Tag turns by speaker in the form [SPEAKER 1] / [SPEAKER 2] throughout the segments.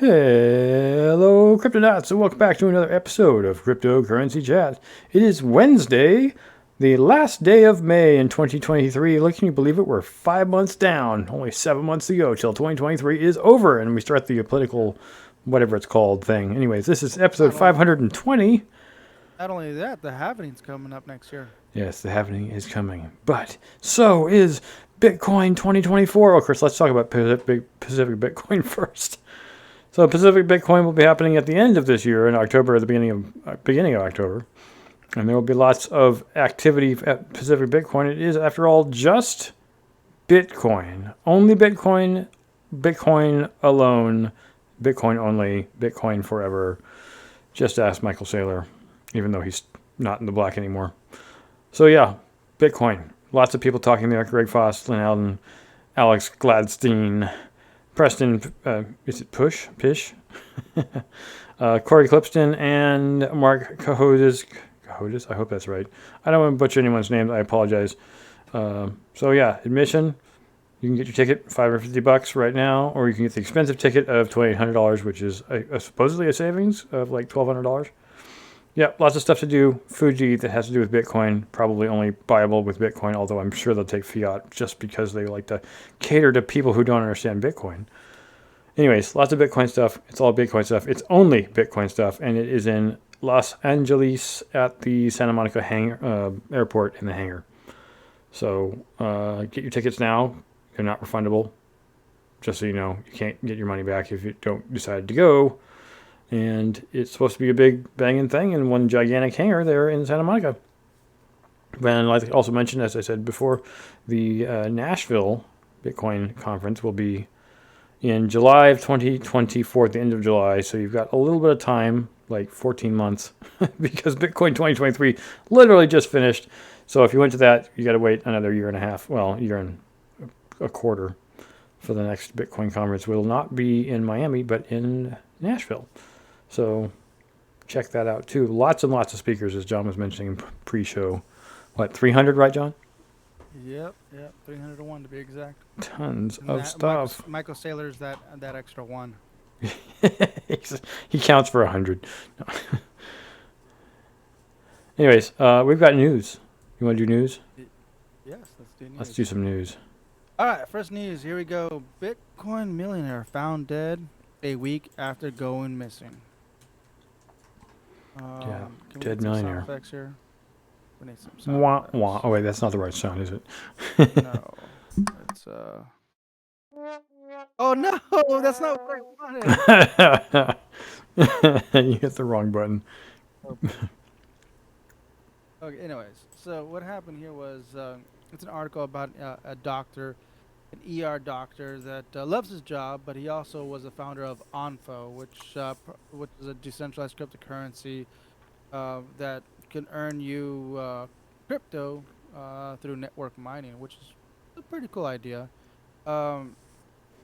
[SPEAKER 1] Hello, Cryptonauts, and welcome back to another episode of Cryptocurrency Chat. It is Wednesday, the last day of May in 2023. Can you believe it? We're 5 months down, only 7 months to go till 2023 is over, and we start the political, whatever it's called, thing. Anyways, this is episode
[SPEAKER 2] Not only
[SPEAKER 1] 520.
[SPEAKER 2] not only that, the halving's coming up next year.
[SPEAKER 1] Yes, the happening is coming, but so is Bitcoin 2024. Of course, let's talk about Pacific Bitcoin first. So Pacific Bitcoin will be happening at the end of this year in October, at the beginning of October, and there will be lots of activity at Pacific Bitcoin. It is, after all, just Bitcoin, only Bitcoin, Bitcoin alone, Bitcoin only, Bitcoin forever. Just ask Michael Saylor, even though he's not in the black anymore. So yeah, Bitcoin. Lots of people talking there: Greg Foss, Lynn Alden, Alex Gladstein, Preston, is it Pish? Corey Clipston, and Mark Cahodes. I hope that's right. I don't want to butcher anyone's name. I apologize. So yeah, admission. You can get your ticket, $550 right now, or you can get the expensive ticket of $2,800, which is supposedly a savings of like $1,200. Yeah, lots of stuff to do. Food to eat that has to do with Bitcoin. Probably only buyable with Bitcoin, although I'm sure they'll take fiat just because they like to cater to people who don't understand Bitcoin. Anyways, lots of Bitcoin stuff. It's all Bitcoin stuff. It's only Bitcoin stuff, and it is in Los Angeles at the Santa Monica airport in the hangar. So get your tickets now. They're not refundable. Just so you know, you can't get your money back if you don't decide to go. And it's supposed to be a big banging thing in one gigantic hangar there in Santa Monica. And like I also mentioned, as I said before, the Nashville Bitcoin conference will be in July of 2024, at the end of July. So you've got a little bit of time, like 14 months, because Bitcoin 2023 literally just finished. So if you went to that, you got to wait another year and a half, well, year and a quarter for the next Bitcoin conference. Will not be in Miami, but in Nashville. So check that out too. Lots and lots of speakers, as John was mentioning in pre-show. What, 300, right, John?
[SPEAKER 2] Yep, 300 to 1 to be exact.
[SPEAKER 1] Tons
[SPEAKER 2] And
[SPEAKER 1] of
[SPEAKER 2] that
[SPEAKER 1] stuff.
[SPEAKER 2] Michael Saylor's that extra one.
[SPEAKER 1] He counts for 100. No. Anyways, we've got news. You want to do news?
[SPEAKER 2] Yes, let's do
[SPEAKER 1] Let's
[SPEAKER 2] news.
[SPEAKER 1] do some news.
[SPEAKER 2] All right, first news. Here we go. Bitcoin millionaire found dead a week after going missing.
[SPEAKER 1] Yeah,
[SPEAKER 2] Can we
[SPEAKER 1] dead
[SPEAKER 2] get some sound
[SPEAKER 1] millionaire.
[SPEAKER 2] effects here? We need some sound
[SPEAKER 1] Wah, wah.
[SPEAKER 2] effects.
[SPEAKER 1] Oh, wait, that's not the right sound, is it?
[SPEAKER 2] No, it's Oh no, that's not what I wanted.
[SPEAKER 1] You hit the wrong button.
[SPEAKER 2] Oh, okay. Anyways, so what happened here was it's an article about a doctor, an ER doctor that loves his job, but he also was the founder of Onfo, which is a decentralized cryptocurrency that can earn you crypto through network mining, which is a pretty cool idea. Um,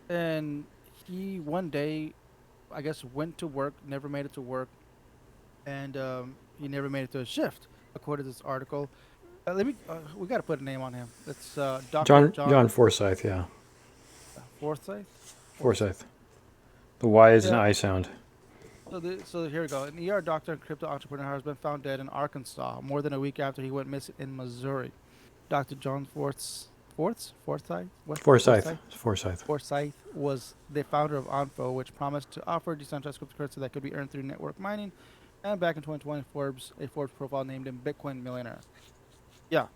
[SPEAKER 2] and he one day, I guess, went to work, never made it to work, and he never made it to a shift, according to this article. We got to put a name on him. It's Dr.
[SPEAKER 1] John
[SPEAKER 2] John
[SPEAKER 1] Forsyth, yeah.
[SPEAKER 2] Forsyth. Forsyth.
[SPEAKER 1] Forsyth. The Y is an
[SPEAKER 2] Yeah.
[SPEAKER 1] I sound.
[SPEAKER 2] So here we go. An ER doctor and crypto entrepreneur has been found dead in Arkansas more than a week after he went missing in Missouri. Dr. John Forsyth? What?
[SPEAKER 1] Forsyth. Forsyth.
[SPEAKER 2] Forsyth was the founder of Onfo, which promised to offer decentralized cryptocurrency that could be earned through network mining. And back in 2020, a Forbes profile named him Bitcoin millionaire. Yeah.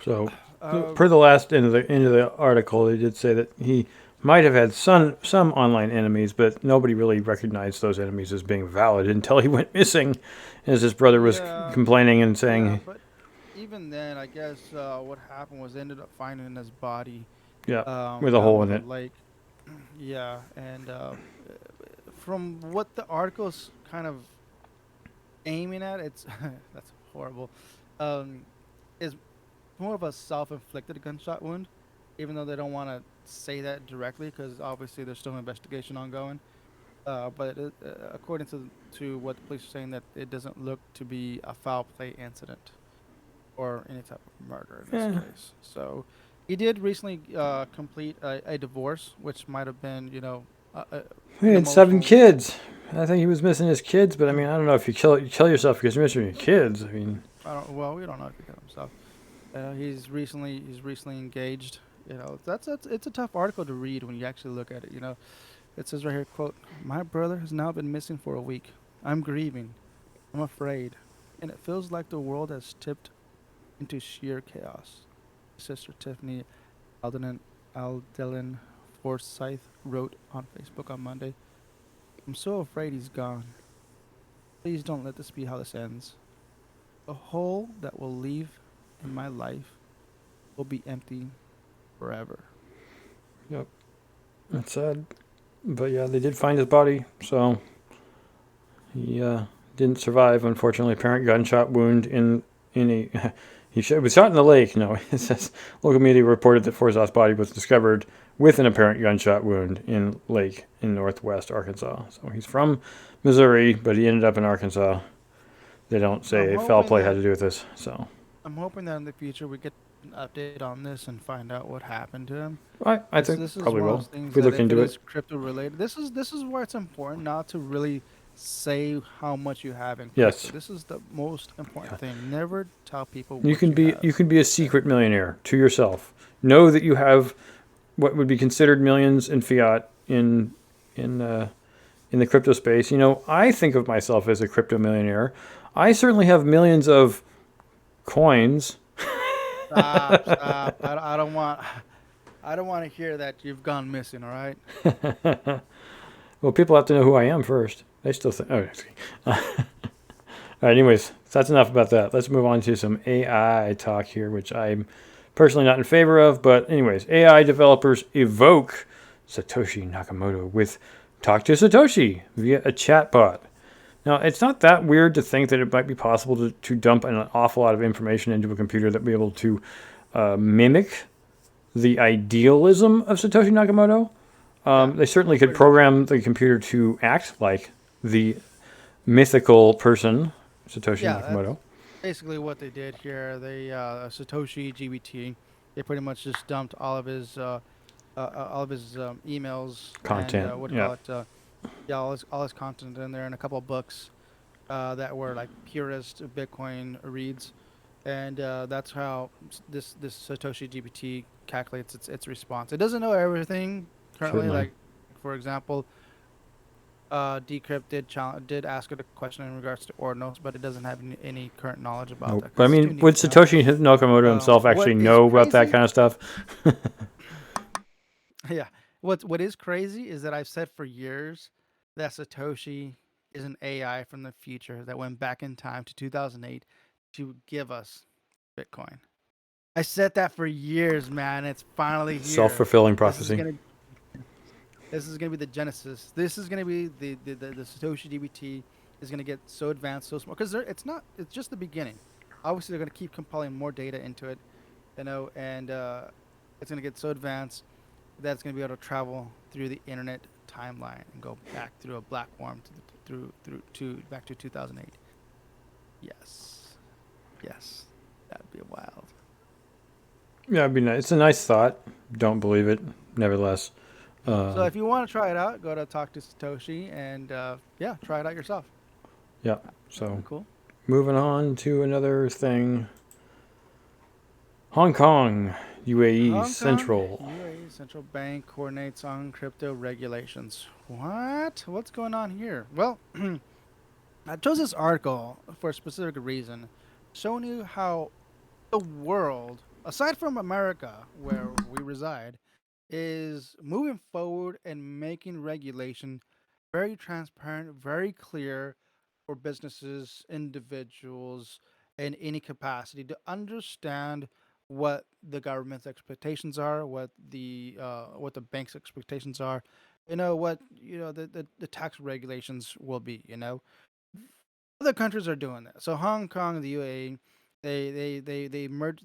[SPEAKER 1] So,
[SPEAKER 2] Um,
[SPEAKER 1] per the last end of the article, they did say that he might have had some online enemies, but nobody really recognized those enemies as being valid until he went missing, as his brother was
[SPEAKER 2] yeah,
[SPEAKER 1] complaining and
[SPEAKER 2] yeah,
[SPEAKER 1] saying,
[SPEAKER 2] but even then, I guess what happened was they ended up finding his body
[SPEAKER 1] "Yeah, with a
[SPEAKER 2] down
[SPEAKER 1] hole
[SPEAKER 2] in
[SPEAKER 1] in
[SPEAKER 2] the
[SPEAKER 1] it."
[SPEAKER 2] lake. Yeah, and from what the article's kind of aiming at, it's that's horrible. Um, is more of a self-inflicted gunshot wound, even though they don't want to say that directly because obviously there's still an investigation ongoing. According to what the police are saying, that it doesn't look to be a foul play incident or any type of murder in this
[SPEAKER 1] Yeah,
[SPEAKER 2] case. So he did recently complete a divorce, which might have been, uh, uh,
[SPEAKER 1] He
[SPEAKER 2] an
[SPEAKER 1] had 7
[SPEAKER 2] emotional.
[SPEAKER 1] kids. I think he was missing his kids, but I mean, I don't know if you kill yourself because you're missing your kids. I mean,
[SPEAKER 2] I don't. Well, we don't know if he killed himself. He's recently engaged. That's it's a tough article to read when you actually look at it. It says right here, quote, "My brother has now been missing for a week. I'm grieving. I'm afraid, and it feels like the world has tipped into sheer chaos." Sister Tiffany Aldelin Forsyth wrote on Facebook on Monday, "I'm so afraid he's gone. Please don't let this be how this ends. The hole that will leave in my life will be empty forever."
[SPEAKER 1] yep, that's sad. But yeah, they did find his body, so he didn't survive. Unfortunately, apparent gunshot wound in a. Was shot in the lake. No, it says local media reported that Forzat's body was discovered with an apparent gunshot wound in lake in northwest Arkansas. So he's from Missouri, but he ended up in Arkansas. They don't
[SPEAKER 2] So I'm
[SPEAKER 1] say foul
[SPEAKER 2] hoping
[SPEAKER 1] play had
[SPEAKER 2] that
[SPEAKER 1] to do with this. So
[SPEAKER 2] I'm hoping that in the future we get an update on this and find out what happened to him.
[SPEAKER 1] I
[SPEAKER 2] This
[SPEAKER 1] think
[SPEAKER 2] this is
[SPEAKER 1] probably
[SPEAKER 2] one of
[SPEAKER 1] will
[SPEAKER 2] those
[SPEAKER 1] if
[SPEAKER 2] things
[SPEAKER 1] we
[SPEAKER 2] that
[SPEAKER 1] look
[SPEAKER 2] if it
[SPEAKER 1] into
[SPEAKER 2] is
[SPEAKER 1] it.
[SPEAKER 2] crypto related, this is where it's important not to really say how much you have in crypto.
[SPEAKER 1] Yes,
[SPEAKER 2] This is the most important
[SPEAKER 1] yeah.
[SPEAKER 2] thing. Never tell people
[SPEAKER 1] You
[SPEAKER 2] what
[SPEAKER 1] can
[SPEAKER 2] you
[SPEAKER 1] be
[SPEAKER 2] have.
[SPEAKER 1] you can be a
[SPEAKER 2] Okay.
[SPEAKER 1] secret millionaire to yourself. Know that you have what would be considered millions in fiat in in the crypto space. I think of myself as a crypto millionaire. I certainly have millions of coins.
[SPEAKER 2] Stop, stop. I don't want I don't want to hear that you've gone missing, all right?
[SPEAKER 1] Well, people have to know who I am first. They still think. Oh, all right. Anyways, that's enough about that. Let's move on to some AI talk here, which I'm personally not in favor of. But anyways, AI developers evoke Satoshi Nakamoto with Talk to Satoshi via a chatbot. Now, it's not that weird to think that it might be possible to dump an awful lot of information into a computer that will be able to mimic the idealism of Satoshi Nakamoto.
[SPEAKER 2] Yeah,
[SPEAKER 1] They certainly could
[SPEAKER 2] pretty much.
[SPEAKER 1] program the computer to act like the mythical person, Satoshi
[SPEAKER 2] Yeah, that's
[SPEAKER 1] Nakamoto.
[SPEAKER 2] basically what they did here. They Satoshi GBT. They pretty much just dumped all of his emails and
[SPEAKER 1] Content,
[SPEAKER 2] what do you
[SPEAKER 1] yeah,
[SPEAKER 2] call it? Yeah, all his content in there and a couple of books that were like purist Bitcoin reads, and that's how this Satoshi GPT calculates its response. It doesn't know everything currently.
[SPEAKER 1] certainly.
[SPEAKER 2] Like for example, Decrypt did ask it a question in regards to ordinals, but it doesn't have any current knowledge about
[SPEAKER 1] Nope.
[SPEAKER 2] that
[SPEAKER 1] But I
[SPEAKER 2] because it's too
[SPEAKER 1] mean,
[SPEAKER 2] new.
[SPEAKER 1] would Satoshi Nakamoto himself
[SPEAKER 2] What
[SPEAKER 1] actually
[SPEAKER 2] is
[SPEAKER 1] know about that
[SPEAKER 2] crazy?
[SPEAKER 1] kind of stuff?
[SPEAKER 2] Yeah. What is crazy is that I've said for years that Satoshi is an AI from the future that went back in time to 2008 to give us Bitcoin. I said that for years, man. It's finally
[SPEAKER 1] Self
[SPEAKER 2] here.
[SPEAKER 1] fulfilling
[SPEAKER 2] This is
[SPEAKER 1] prophecy.
[SPEAKER 2] gonna this is gonna be the genesis. This is gonna be the Satoshi DBT is gonna get so advanced, so smart. Because it's not. It's just the beginning. Obviously, they're gonna keep compiling more data into it, and it's gonna get so advanced that's going to be able to travel through the internet timeline and go back through a black worm through to back to 2008. Yes, yes, that'd be wild.
[SPEAKER 1] Yeah, it'd be nice. It's a nice thought. Don't believe it. Nevertheless,
[SPEAKER 2] So
[SPEAKER 1] um,
[SPEAKER 2] if you want to try it out, go to Talk to Satoshi and yeah, try it out yourself.
[SPEAKER 1] yeah.
[SPEAKER 2] That'd be
[SPEAKER 1] So
[SPEAKER 2] cool.
[SPEAKER 1] moving on to another thing. Hong Kong, UAE
[SPEAKER 2] Hong Kong,
[SPEAKER 1] Central.
[SPEAKER 2] UAE central bank coordinates on crypto regulations. What? What's going on here? Well, I chose this article for a specific reason, showing you how the world, aside from America, where we reside, is moving forward and making regulation very transparent, very clear for businesses, individuals, in any capacity to understand what the government's expectations are, what the bank's expectations are, what the tax regulations will be. Other countries are doing that. So Hong Kong, the UAE, they merged.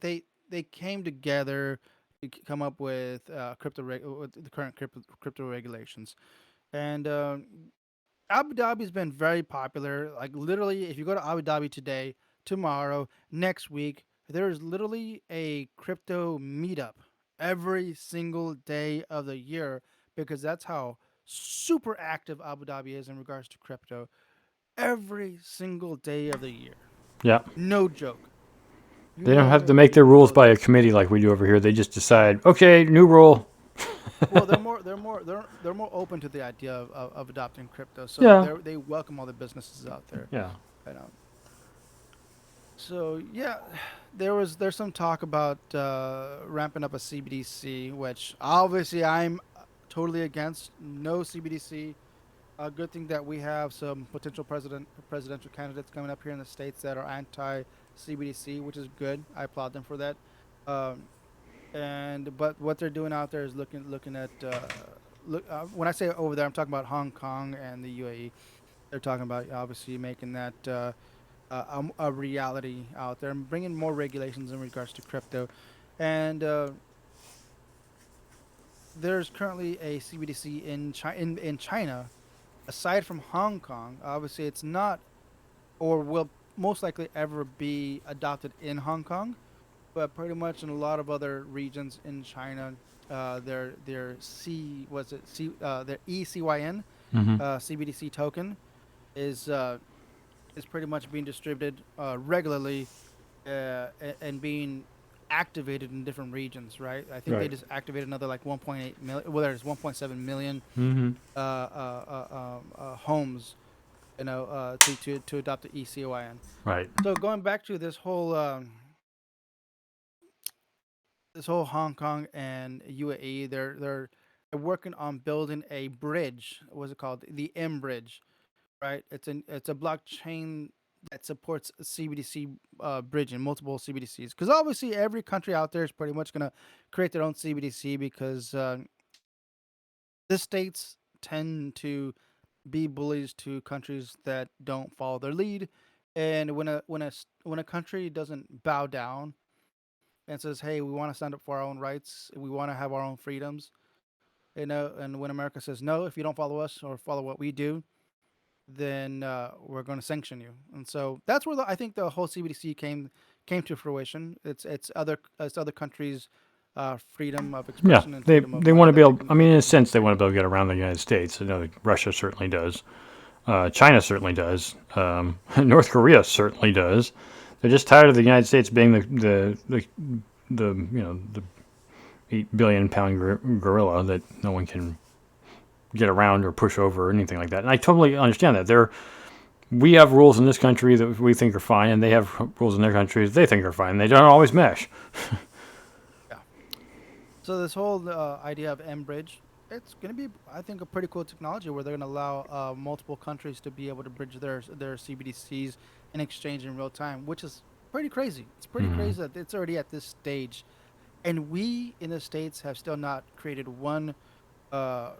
[SPEAKER 2] They came together to come up with with the current crypto regulations. And Abu Dhabi's been very popular. Like literally, if you go to Abu Dhabi today, tomorrow, next week, there's literally a crypto meetup every single day of the year because that's how super active Abu Dhabi is in regards to crypto. Every single day of the year,
[SPEAKER 1] Yeah.
[SPEAKER 2] no joke. You
[SPEAKER 1] They don't have
[SPEAKER 2] name
[SPEAKER 1] to
[SPEAKER 2] it,
[SPEAKER 1] make their
[SPEAKER 2] you
[SPEAKER 1] rules
[SPEAKER 2] go
[SPEAKER 1] by
[SPEAKER 2] there.
[SPEAKER 1] a committee like we do over here. They just decide, okay, new rule.
[SPEAKER 2] Well, they're more open to the idea of adopting crypto, so
[SPEAKER 1] Yeah.
[SPEAKER 2] they welcome all the businesses out there.
[SPEAKER 1] Yeah.
[SPEAKER 2] You know. So yeah, there's some talk about ramping up a CBDC, which obviously I'm totally against. No CBDC. A good thing that we have some potential presidential candidates coming up here in the states that are anti CBDC, which is good. I applaud them for that. Um, and but what they're doing out there is looking at when I say over there, I'm talking about Hong Kong and the UAE. They're talking about obviously making that a reality out there and bringing more regulations in regards to crypto. And there's currently a CBDC in China. Aside from Hong Kong, obviously it's not or will most likely ever be adopted in Hong Kong, but pretty much in a lot of other regions in China, their C was it C their ECYN
[SPEAKER 1] Mm-hmm.
[SPEAKER 2] CBDC token is uh, is pretty much being distributed regularly and being activated in different regions. Right, I think they
[SPEAKER 1] Right.
[SPEAKER 2] just activated another like 1.8 million. Well, there's 1.7 million
[SPEAKER 1] Mm-hmm.
[SPEAKER 2] homes, to adopt the ECOIN.
[SPEAKER 1] Right.
[SPEAKER 2] So going back to this whole Hong Kong and UAE, they're working on building a bridge. What's it called? The M Bridge, right? It's a blockchain that supports CBDC bridging multiple CBDCs. Because obviously every country out there is pretty much gonna create their own CBDC because the states tend to be bullies to countries that don't follow their lead. And when a country doesn't bow down and says, "Hey, we want to stand up for our own rights, we want to have our own freedoms," and when America says, "No, if you don't follow us or follow what we do, then we're going to sanction you." And so that's where I think the whole CBDC came to fruition. It's other countries' freedom of
[SPEAKER 1] Yeah.
[SPEAKER 2] expression and
[SPEAKER 1] They
[SPEAKER 2] freedom of
[SPEAKER 1] they
[SPEAKER 2] money
[SPEAKER 1] want to be
[SPEAKER 2] that
[SPEAKER 1] able. I
[SPEAKER 2] they
[SPEAKER 1] mean, in a
[SPEAKER 2] can
[SPEAKER 1] sense, they
[SPEAKER 2] create.
[SPEAKER 1] want to be able to get around the United States. I know Russia certainly does. China certainly does. North Korea certainly does. They're just tired of the United States being the 8 billion pound gorilla that no one can get around or push over or anything like that. And I totally understand that. We have rules in this country that we think are fine, and they have rules in their countries they think are fine. They don't always mesh.
[SPEAKER 2] Yeah. So this whole idea of M-Bridge, it's going to be, I think, a pretty cool technology where they're going to allow multiple countries to be able to bridge their CBDCs in exchange in real time, which is pretty crazy. It's pretty
[SPEAKER 1] Mm-hmm.
[SPEAKER 2] crazy that it's already at this stage, and we in the states have still not created one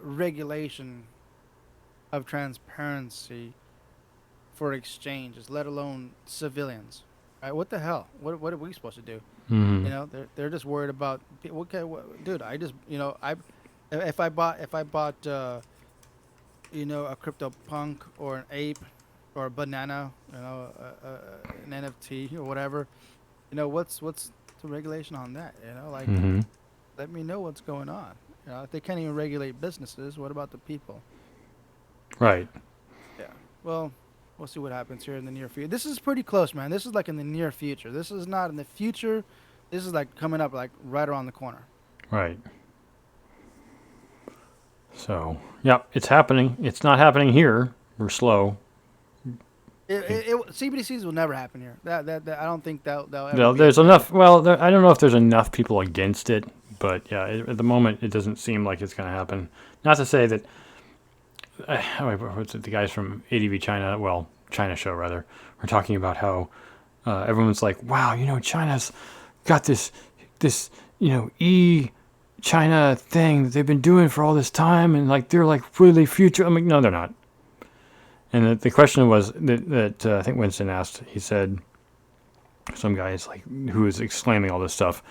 [SPEAKER 2] regulation of transparency for exchanges, let alone civilians. Right? What the hell? What are we supposed to do?
[SPEAKER 1] Mm-hmm.
[SPEAKER 2] They're just worried about okay, dude. I just I if I bought a crypto punk or an ape or a banana, an NFT or whatever. What's the regulation on that? Like
[SPEAKER 1] Mm-hmm.
[SPEAKER 2] let me know what's going on. If they can't even regulate businesses, what about the people?
[SPEAKER 1] Right.
[SPEAKER 2] Yeah. Well, we'll see what happens here in the near future. This is pretty close, man. This is like in the near future. This is not in the future. This is like coming up, like right around the corner.
[SPEAKER 1] Right. So, yeah, it's happening. It's not happening here. We're slow.
[SPEAKER 2] CBDCs will never happen here. That I don't think that'll ever
[SPEAKER 1] No,
[SPEAKER 2] be a
[SPEAKER 1] there's
[SPEAKER 2] thing.
[SPEAKER 1] enough. Well, I don't know if there's enough people against it, but yeah, at the moment, it doesn't seem like it's going to happen. Not to say that what's it, the guys from ADV China, well, China Show rather, are talking about how everyone's like, wow, China's got this China thing that they've been doing for all this time, and like they're like really future. I'm like, no, they're not. And the question was that I think Winston asked. He said, some guy is like who was exclaiming all this stuff.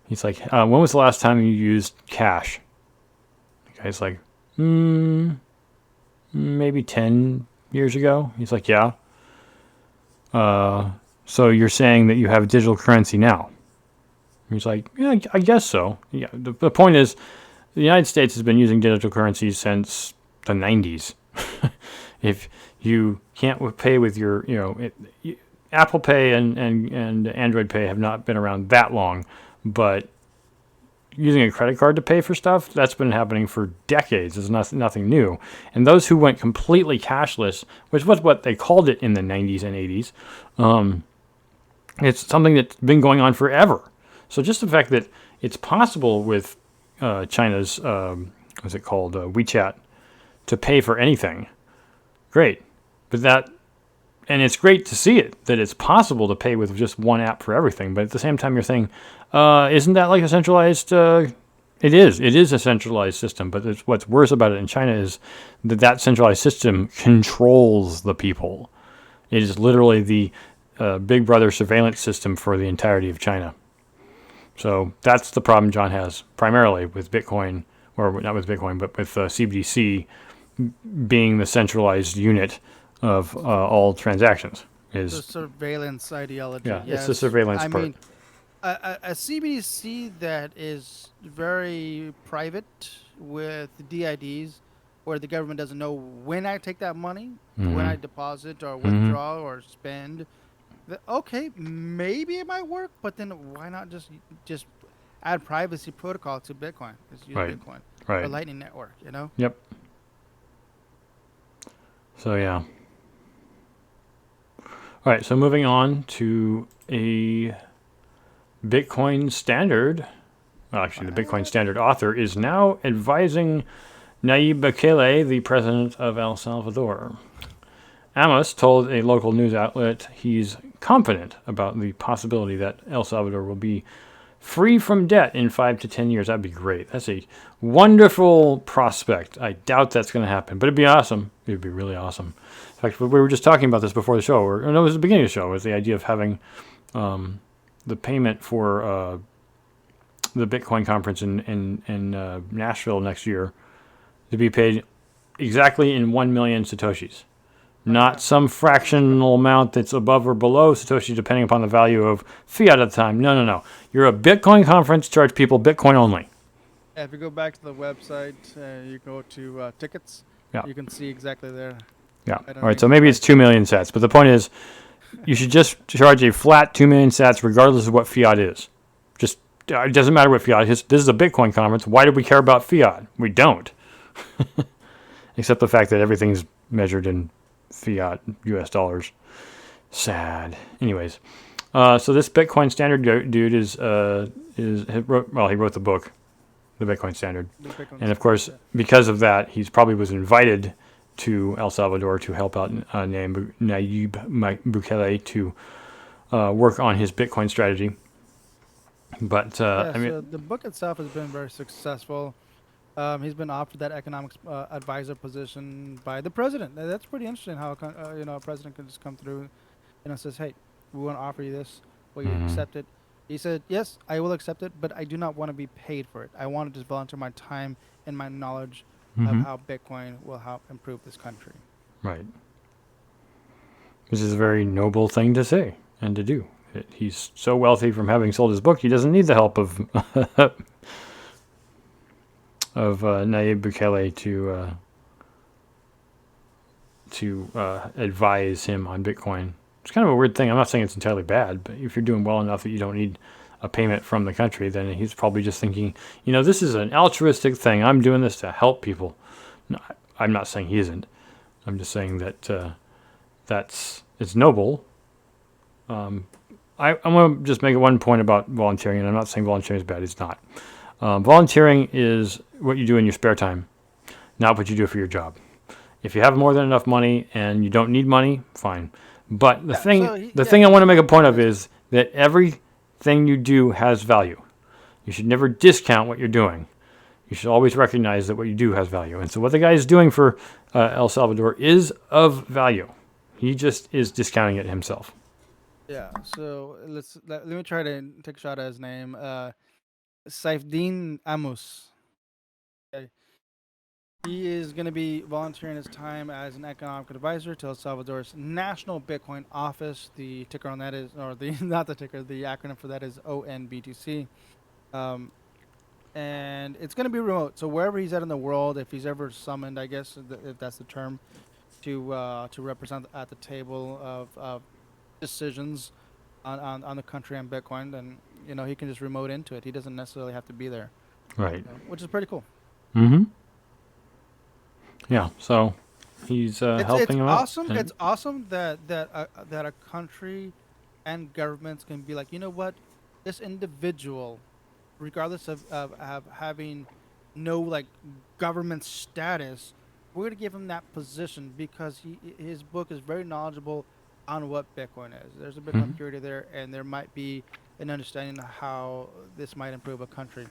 [SPEAKER 1] He's like, when was the last time you used cash? The guy's like, maybe 10 years ago. He's like, yeah. So you're saying that you have digital currency now? He's like, yeah, I guess so. Yeah. The point is, the United States has been using digital currencies since the 90s. If you can't pay with your, Apple Pay and Android Pay have not been around that long, but using a credit card to pay for stuff, that's been happening for decades. It's nothing new. And those who went completely cashless, which was what they called it in the 90s and 80s, it's something that's been going on forever. So just the fact that it's possible with China's, what's it called, WeChat, to pay for anything, great. But and it's great to see that it's possible to pay with just one app for everything. But at the same time, you're saying, isn't that like a centralized? It is a centralized system. But what's worse about it in China is that centralized system controls the people. It is literally the Big Brother surveillance system for the entirety of China. So that's the problem John has primarily with Bitcoin, or not with Bitcoin, but with CBDC being the centralized unit of all transactions.
[SPEAKER 2] The surveillance ideology.
[SPEAKER 1] Yeah,
[SPEAKER 2] yes.
[SPEAKER 1] it's the surveillance part.
[SPEAKER 2] Mean, a CBDC that is very private with DIDs, where the government doesn't know when I take that money, when I deposit or withdraw or spend. Okay, maybe it might work, but then why not just add privacy protocol to Bitcoin? Just use Bitcoin or Lightning Network,
[SPEAKER 1] Yep. So yeah. All right, so moving on to a Bitcoin standard. Well, actually, the Bitcoin standard author is now advising Nayib Bukele, the president of El Salvador. Amos told a local news outlet he's confident about the possibility that El Salvador will be free from debt in 5 to 10 years. That'd be great. That's a wonderful prospect. I doubt that's going to happen, but it'd be awesome. It'd be really awesome. In fact, we were just talking about this before the show, or no, it was the beginning of the show, was the idea of having the payment for the Bitcoin conference in Nashville next year to be paid exactly in 1 million Satoshis. Not some fractional amount that's above or below Satoshi, depending upon the value of fiat at the time. No. You're a Bitcoin conference, charge people Bitcoin only.
[SPEAKER 2] Yeah, if you go back to the website, you go to tickets, you can see exactly there.
[SPEAKER 1] Yeah. All right, so maybe it's 2 million sats. But the point is, you should just charge a flat 2 million sats regardless of what fiat is. Just, it doesn't matter what fiat is. This is a Bitcoin conference. Why do we care about fiat? We don't. Except the fact that everything's measured in fiat US dollars. Sad. Anyways, so this Bitcoin standard dude he wrote the book, the Bitcoin standard, and of course because of that he's probably was invited to El Salvador to help out Nayib Bukele to work on his Bitcoin strategy. But
[SPEAKER 2] so the book itself has been very successful. He's been offered that economics advisor position by the president. That's pretty interesting. How a president can just come through, says, "Hey, we want to offer you this. Will you accept it?" He said, "Yes, I will accept it, but I do not want to be paid for it. I want to just volunteer my time and my knowledge of how Bitcoin will help improve this country."
[SPEAKER 1] Right. Which is a very noble thing to say and to do. He's so wealthy from having sold his book, he doesn't need the help of Nayib Bukele to advise him on Bitcoin. It's kind of a weird thing. I'm not saying it's entirely bad, but if you're doing well enough that you don't need a payment from the country, then he's probably just thinking, this is an altruistic thing. I'm doing this to help people. No, I'm not saying he isn't. I'm just saying that it's noble. I'm going to just make one point about volunteering, and I'm not saying volunteering is bad. It's not. Volunteering is what you do in your spare time, not what you do for your job. If you have more than enough money and you don't need money, fine. But the thing I want to make a point of is that everything you do has value. You should never discount what you're doing. You should always recognize that what you do has value. And so what the guy is doing for El Salvador is of value. He just is discounting it himself.
[SPEAKER 2] Yeah, so let me try to take a shot at his name. Saifdeen Amos. Okay. He is going to be volunteering his time as an economic advisor to El Salvador's National Bitcoin Office. The ticker on that is, or the not the ticker, the acronym for that is ONBTC. and it's going to be remote. So wherever he's at in the world, if he's ever summoned, I guess if that's the term, to represent at the table of decisions on the country and Bitcoin, then he can just remote into it. He doesn't necessarily have to be there,
[SPEAKER 1] Right.
[SPEAKER 2] which is pretty cool.
[SPEAKER 1] Mm-hmm. Yeah. So he's
[SPEAKER 2] It's
[SPEAKER 1] helping him out.
[SPEAKER 2] awesome. It's awesome that a country and governments can be like, you know what, this individual, regardless of having no like government status, we're gonna give him that position because his book is very knowledgeable on what Bitcoin is. There's a Bitcoin
[SPEAKER 1] Mhm.
[SPEAKER 2] community there, and there might be an understanding of how this might improve a country.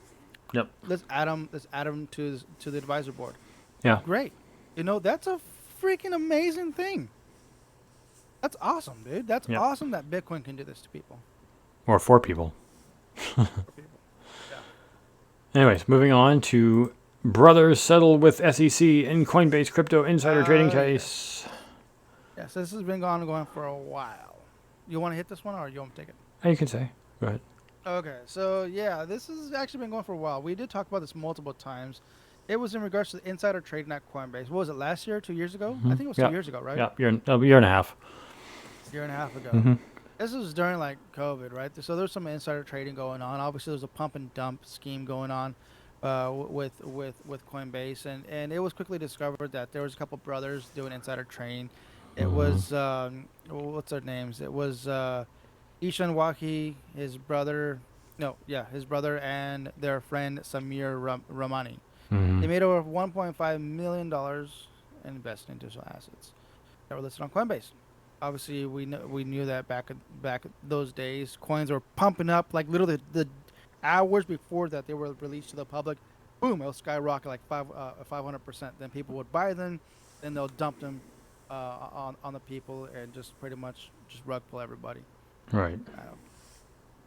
[SPEAKER 1] Yep.
[SPEAKER 2] Let's add him. Let's add him to the advisor board.
[SPEAKER 1] Yeah.
[SPEAKER 2] Great. That's a freaking amazing thing. That's awesome, dude. That's
[SPEAKER 1] Yep.
[SPEAKER 2] awesome that Bitcoin can do this to people.
[SPEAKER 1] Or 4 people.
[SPEAKER 2] For people.
[SPEAKER 1] Anyways, moving on to brothers settle with SEC in Coinbase crypto insider trading
[SPEAKER 2] Yeah.
[SPEAKER 1] case.
[SPEAKER 2] Yes, this has been going for a while. You want to hit this one, or you want me to take it?
[SPEAKER 1] Oh, you can say. Go ahead.
[SPEAKER 2] Okay, so yeah, this has actually been going for a while. We did talk about this multiple times. It was in regards to the insider trading at Coinbase. What was it, last year, 2 years ago? I think it was
[SPEAKER 1] Yeah.
[SPEAKER 2] 2 years ago, right?
[SPEAKER 1] Yeah, year and a half.
[SPEAKER 2] Year and a half ago.
[SPEAKER 1] Mm-hmm.
[SPEAKER 2] This was during like COVID, right? So there's some insider trading going on. Obviously, there's a pump and dump scheme going on with Coinbase, and it was quickly discovered that there was a couple brothers doing insider trading. It was what's their names? It was Ishan Wahi, his brother. No, yeah, his brother and their friend Samir Ramani.
[SPEAKER 1] Mm-hmm.
[SPEAKER 2] They made over $1.5 million investing in digital assets that were listed on Coinbase. Obviously, we knew that back those days, coins were pumping up like literally the hours before that they were released to the public. Boom, it'll skyrocket like 500%. Then people would buy them, then they'll dump them on the people and just pretty much just rug pull everybody.
[SPEAKER 1] Right.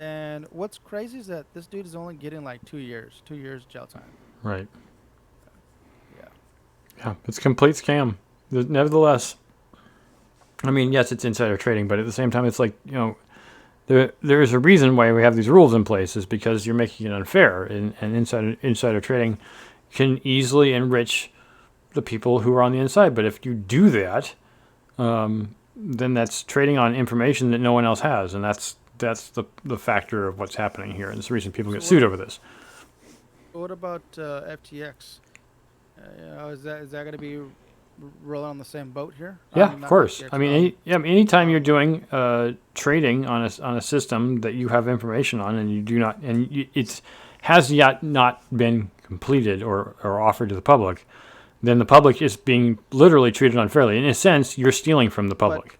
[SPEAKER 2] And what's crazy is that this dude is only getting like 2 years jail time.
[SPEAKER 1] Right.
[SPEAKER 2] Yeah.
[SPEAKER 1] Yeah, it's a complete scam. Nevertheless, I mean, yes, it's insider trading, but at the same time, it's like, there is a reason why we have these rules in place is because you're making it unfair, and insider trading can easily enrich the people who are on the inside. But if you do that, then that's trading on information that no one else has, and that's the factor of what's happening here, and it's the reason people get sued over this.
[SPEAKER 2] What about FTX? Is that going to be rolling on the same boat here?
[SPEAKER 1] Yeah, of course.
[SPEAKER 2] FTX,
[SPEAKER 1] I mean, anytime you're doing trading on a system that you have information on, and you do not, it has yet not been completed or offered to the public, then the public is being literally treated unfairly. In a sense, you're stealing from the public.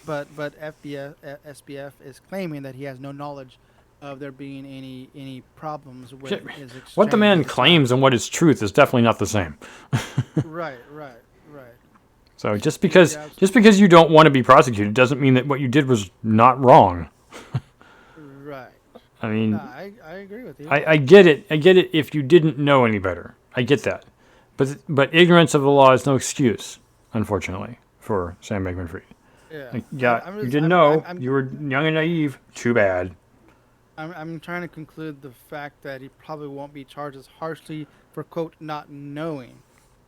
[SPEAKER 2] But SBF is claiming that he has no knowledge of there being any problems with his exchange.
[SPEAKER 1] What the man claims and what is truth is definitely not the same.
[SPEAKER 2] Right.
[SPEAKER 1] So just because you don't want to be prosecuted doesn't mean that what you did was not wrong.
[SPEAKER 2] Right.
[SPEAKER 1] I mean,
[SPEAKER 2] No, I agree with you.
[SPEAKER 1] I get it. I get it if you didn't know any better. I get that. But ignorance of the law is no excuse, unfortunately, for Sam Bankman-Fried.
[SPEAKER 2] Yeah.
[SPEAKER 1] You didn't know. You were young and naive. Too bad.
[SPEAKER 2] I'm trying to conclude the fact that he probably won't be charged as harshly for quote not knowing.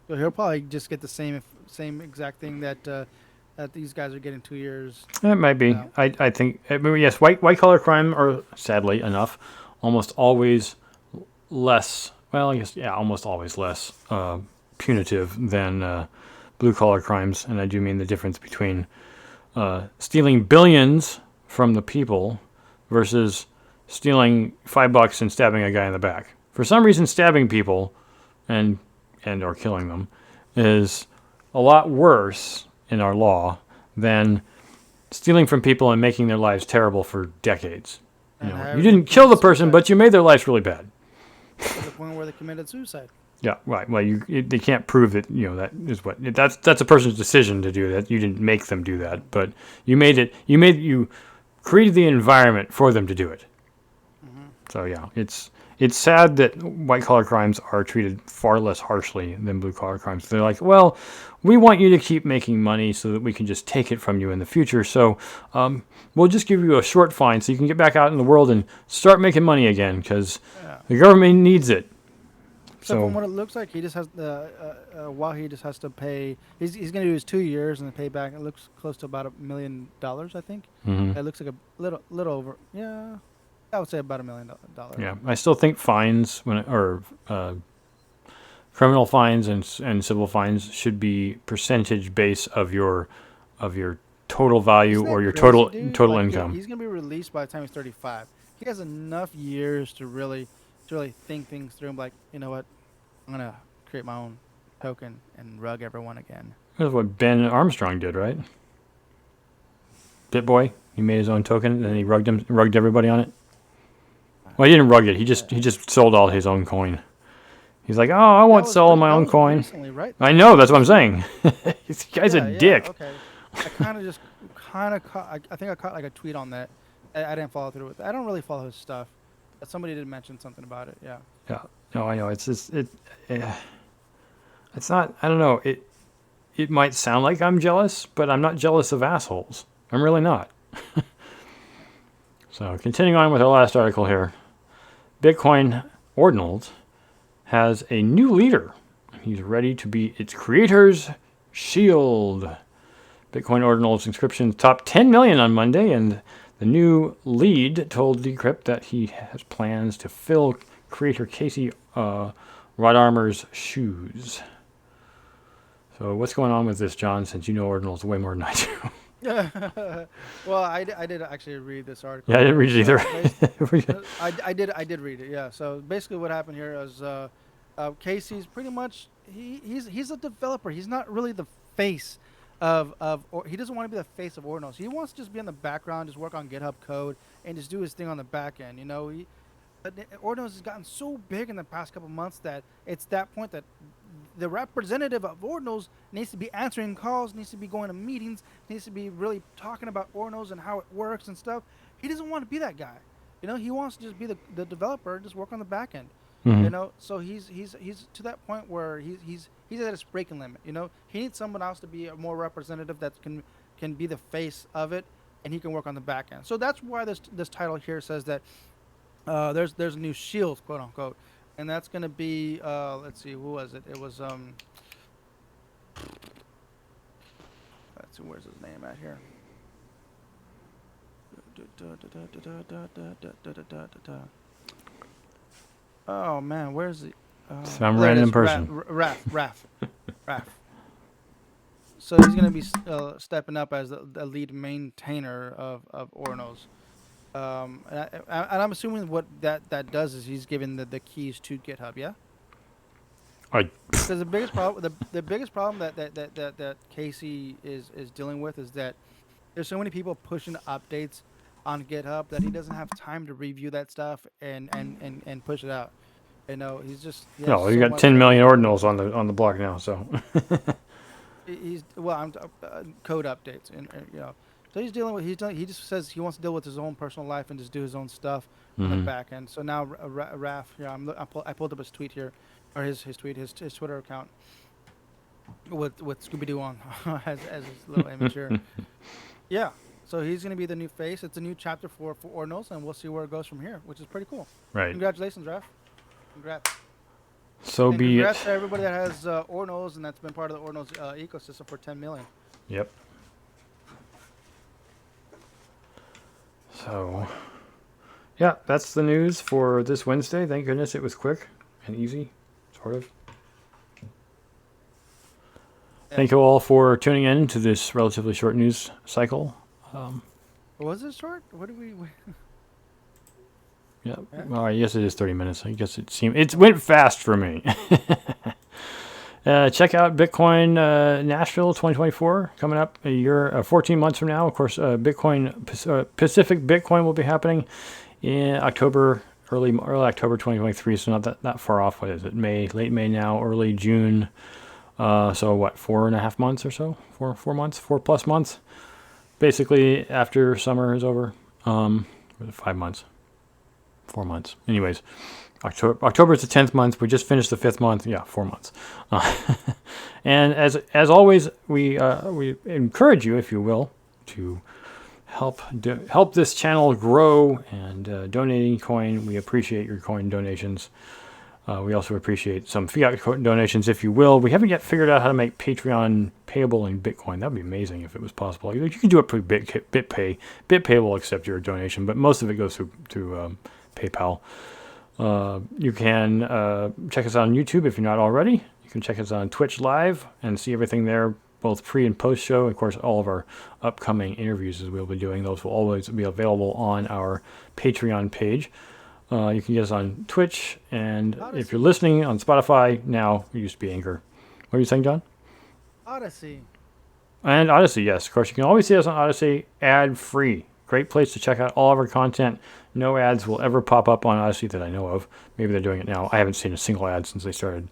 [SPEAKER 2] So he'll probably just get the same exact thing that these guys are getting 2 years.
[SPEAKER 1] It might be.
[SPEAKER 2] No.
[SPEAKER 1] I think. Yes, white collar crime are sadly enough almost always less. Well, I guess almost always less punitive than blue collar crimes, and I do mean the difference between stealing billions from the people versus stealing $5 and stabbing a guy in the back. For some reason, stabbing people and or killing them is a lot worse in our law than stealing from people and making their lives terrible for decades. You didn't kill the person, but you made their lives really bad.
[SPEAKER 2] To the point where they committed suicide.
[SPEAKER 1] Yeah, right. Well, they can't prove that. That is that's a person's decision to do that. You didn't make them do that, but you made it. You created the environment for them to do it. Mm-hmm. So yeah, it's sad that white collar crimes are treated far less harshly than blue collar crimes. They're like, well, we want you to keep making money so that we can just take it from you in the future. So we'll just give you a short fine so you can get back out in the world and start making money again because the government needs it.
[SPEAKER 2] So from
[SPEAKER 1] So
[SPEAKER 2] what it looks like, he just has while he just has to pay. He's going to do his 2 years and then pay back. It looks close to about $1 million, I think.
[SPEAKER 1] mhm.
[SPEAKER 2] It looks like a little over. Yeah, I would say about $1 million.
[SPEAKER 1] Yeah, I still think fines or criminal fines and civil fines should be percentage base of your total value
[SPEAKER 2] Isn't
[SPEAKER 1] or
[SPEAKER 2] that
[SPEAKER 1] your
[SPEAKER 2] crazy, dude?
[SPEAKER 1] total
[SPEAKER 2] Like
[SPEAKER 1] income.
[SPEAKER 2] he's going to be released by the time he's 35. He has enough years to really think things through. And be like, you know what? I'm gonna create my own token and rug everyone again.
[SPEAKER 1] That's what Ben Armstrong did, right? BitBoy. He made his own token and then he rugged everybody on it. Well, he didn't rug it. He just sold all his own coin. He's like, oh, I
[SPEAKER 2] That
[SPEAKER 1] want to
[SPEAKER 2] was
[SPEAKER 1] sell my
[SPEAKER 2] that
[SPEAKER 1] own
[SPEAKER 2] was
[SPEAKER 1] coin.
[SPEAKER 2] recently, right?
[SPEAKER 1] I know. That's what I'm saying. This guy's a
[SPEAKER 2] Yeah, yeah,
[SPEAKER 1] dick.
[SPEAKER 2] okay. I kind of caught. I think I caught like a tweet on that. I didn't follow through with it. I don't really follow his stuff, but somebody did mention something about it. Yeah.
[SPEAKER 1] Yeah. No, I know. It's just it's not. I don't know. It might sound like I'm jealous, but I'm not jealous of assholes. I'm really not. So continuing on with our last article here, Bitcoin Ordinals has a new leader. He's ready to be its creator's shield. Bitcoin Ordinals inscriptions topped 10 million on Monday, and the new lead told Decrypt that he has plans to fill creator Casey Rodarmer's shoes. So what's going on with this, John, since you know Ordinals way more than I do?
[SPEAKER 2] Well, I did actually read this article.
[SPEAKER 1] Yeah, I didn't read it
[SPEAKER 2] So
[SPEAKER 1] either.
[SPEAKER 2] I did read it. Yeah. So basically, what happened here is Casey's pretty much he's a developer. He's not really the face or he doesn't want to be the face of Ordinals. He wants to just be in the background, just work on GitHub code, and just do his thing on the back end. But Ordinals has gotten so big in the past couple months that it's that point that the representative of Ordinals needs to be answering calls, needs to be going to meetings, needs to be really talking about Ordinals and how it works and stuff. He doesn't want to be that guy. He wants to just be the developer and just work on the back end.
[SPEAKER 1] Mhm.
[SPEAKER 2] So he's to that point where he's at his breaking limit. He needs someone else to be a more representative that can be the face of it, and he can work on the back end. So that's why this title here says that there's a new shield, quote unquote, and that's going to be let's see, who was it? It was let's see, where's his name at here? Oh man, where's the?
[SPEAKER 1] Some
[SPEAKER 2] There it
[SPEAKER 1] random
[SPEAKER 2] is,
[SPEAKER 1] person.
[SPEAKER 2] Raf. So he's going to be stepping up as the lead maintainer of Ornos. And I'm assuming what that does is he's giving the keys to GitHub, yeah.
[SPEAKER 1] I
[SPEAKER 2] Because the biggest problem that Casey is dealing with is that there's so many people pushing updates on GitHub that he doesn't have time to review that stuff and push it out. He has
[SPEAKER 1] no, you
[SPEAKER 2] so
[SPEAKER 1] got
[SPEAKER 2] much
[SPEAKER 1] 10
[SPEAKER 2] that he's
[SPEAKER 1] million
[SPEAKER 2] dealing with.
[SPEAKER 1] Ordinals on the block now. So
[SPEAKER 2] He's well, I'm code updates and. So he's dealing with he just says he wants to deal with his own personal life and just do his own stuff on the
[SPEAKER 1] Mhm.
[SPEAKER 2] back end. So now Raf, yeah, I pulled up his tweet here, or his tweet, his Twitter account with Scooby Doo on as his little image here. Yeah, so he's gonna be the new face. It's a new chapter for Ordinals, and we'll see where it goes from here, which is pretty cool.
[SPEAKER 1] right.
[SPEAKER 2] Congratulations, Raf. Congrats.
[SPEAKER 1] So
[SPEAKER 2] And
[SPEAKER 1] be
[SPEAKER 2] congrats
[SPEAKER 1] it.
[SPEAKER 2] to everybody that has Ordinals and that's been part of the Ordinals ecosystem for 10 million.
[SPEAKER 1] Yep. So, yeah, that's the news for this Wednesday. Thank goodness it was quick and easy, sort of.
[SPEAKER 2] Yeah.
[SPEAKER 1] Thank you all for tuning in to this relatively short news cycle.
[SPEAKER 2] Was it short? What did we?
[SPEAKER 1] Yeah,
[SPEAKER 2] Yeah.
[SPEAKER 1] well, I guess it is 30 minutes. I guess it went fast for me. Check out Bitcoin Nashville 2024 coming up 14 months from now. Of course, Pacific Bitcoin will be happening in October, early October 2023. So not that far off. What is it? Late May now, early June. So what? 4.5 months or so? 4+ months. Basically after summer is over. 5 months. 4 months. Anyways. October is the 10th month. We just finished the 5th month. Yeah, 4 months. And as always, we encourage you, if you will, to help this channel grow and donating coin. We appreciate your coin donations. We also appreciate some fiat donations, if you will. We haven't yet figured out how to make Patreon payable in Bitcoin. That would be amazing if it was possible. You can do it through BitPay. BitPay will accept your donation, but most of it goes through PayPal. You can check us out on YouTube if you're not already. You can check us on Twitch Live and see everything there, both pre and post show. Of course, all of our upcoming interviews as we'll be doing, those will always be available on our Patreon page. You can get us on Twitch, and if you're listening on Spotify, now it used to be Anchor. What are you saying, John?
[SPEAKER 2] Odyssey.
[SPEAKER 1] And Odyssey, yes. Of course, you can always see us on Odyssey ad-free. Great place to check out all of our content. No ads will ever pop up on Odyssey that I know of. Maybe they're doing it now. I haven't seen a single ad since they started.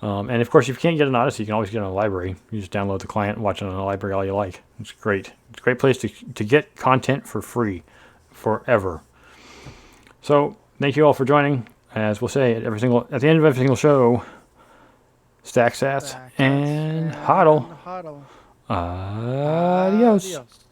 [SPEAKER 1] And, of course, if you can't get an Odyssey, you can always get it on a library. You just download the client and watch it on a library all you like. It's great. It's a great place to get content for free forever. So, thank you all for joining. As we'll say at the end of every single show, stack sats and hodl.
[SPEAKER 2] Hodl.
[SPEAKER 1] Adios.
[SPEAKER 2] Adios.